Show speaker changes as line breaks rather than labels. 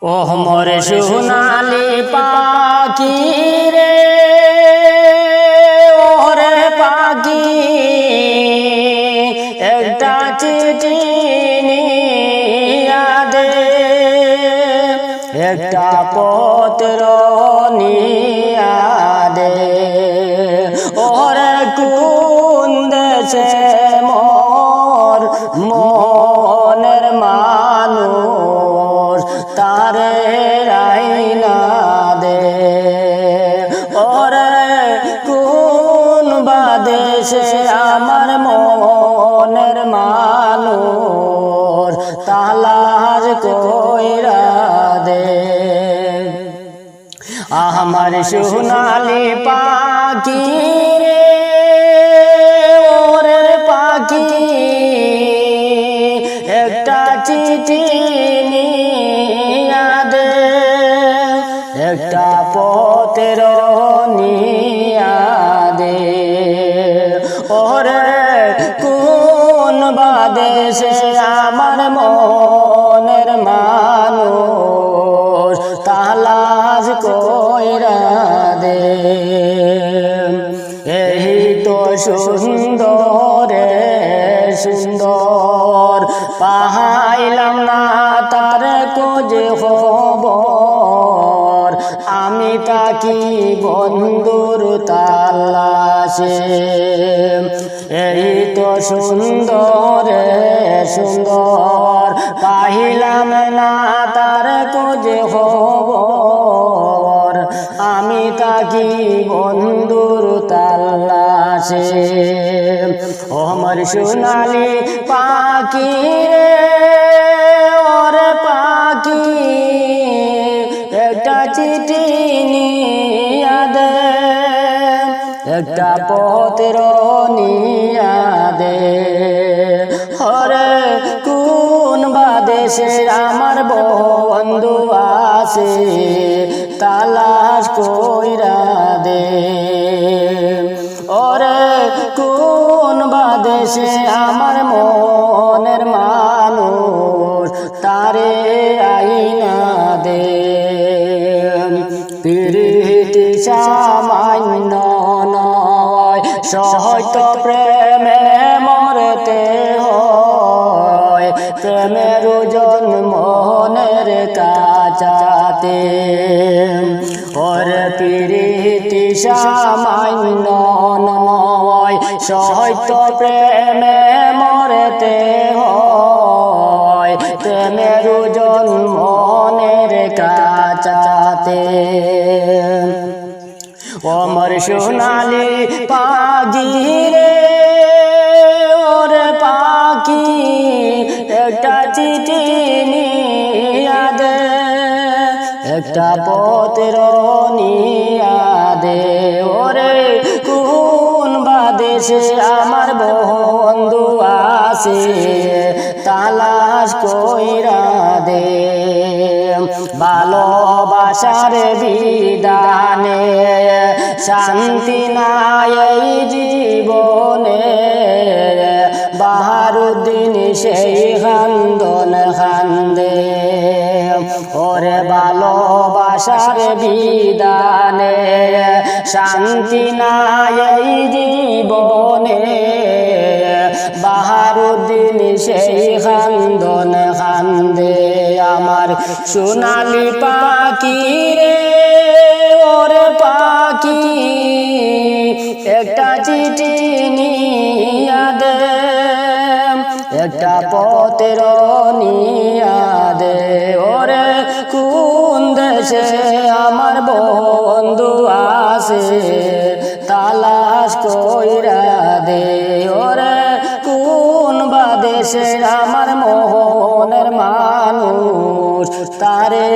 ও মোরে সোনালি পাখি রে ওরে পাখি একটা চিঠি নিয়া দে একটা পত্র নিয়া দে ওরে কোন দেশে মোর মনের মানুষ তারে রাইনা দে ওরে কোন বাদেশে আমার মনের মানুষ তালাশ কইরা দে আমার সোনালি পাখি রে ওরে পাখি একটা চিঠি নিয়া দে একটা পত্র নিয়া দে ওরে কোন বাদেশে আমার মনের মানুষ তালাশ কইরা দে এই তো সুন্দর সুন্দর পাইলাম না তার খোঁজ খবর আমি তাকি বন্ধুর তালাশে এই তো সুন্দর সুন্দর পাইলাম না তার খোঁজ খবর আমি তাকি বন্ধুর তালাশে ও আমার সোনালি পাখি রে ওরে পাখি একটা চিঠি নিয়া দে একটা পত্র নিয়া দে ওরে কোন বাদেশে আমার বন্ধু আছে তালাশ কইরা দে ওরে কোন বাদেশে আমার মনের মানুষ তারে আইনা দে প্রীতি সামান্য নয় সহজ প্রেমে মরতে হয় প্রেমের ওজন মনের কাছাতে ওর প্রীতি সামান্য নয় সহজ প্রেমে মরতে হয় প্রেমের ওজন মনের কাছাতে ও আমার সোনালি পাখি রে ওরে পাখি একটা চিঠি নিয়া দে একটা পত্র নিয়া দে ওরে কোন বাদেশে আমার বন্ধু আছে তালাশ কইরা দে ভালোবাসার বিধানে শান্তি নাই এই জীবনে বাহারুদ্দিন সেই খান্দন খান্দে ওরে ভালোবাসার বিধানে শান্তি নাই এই জীবনে বাহারুদ্দিন সেই খান্দন খান্দে আমার সোনালি পাখি রে ওরে পাখি একটা চিঠি নিয়া দে একটা পত্র নিয়া দে ওরে কোন দেশে আমার বন্ধু আছে তালাশ কইরা দে ওরে কোন বাদেশে আমার মনের মানুষ তারে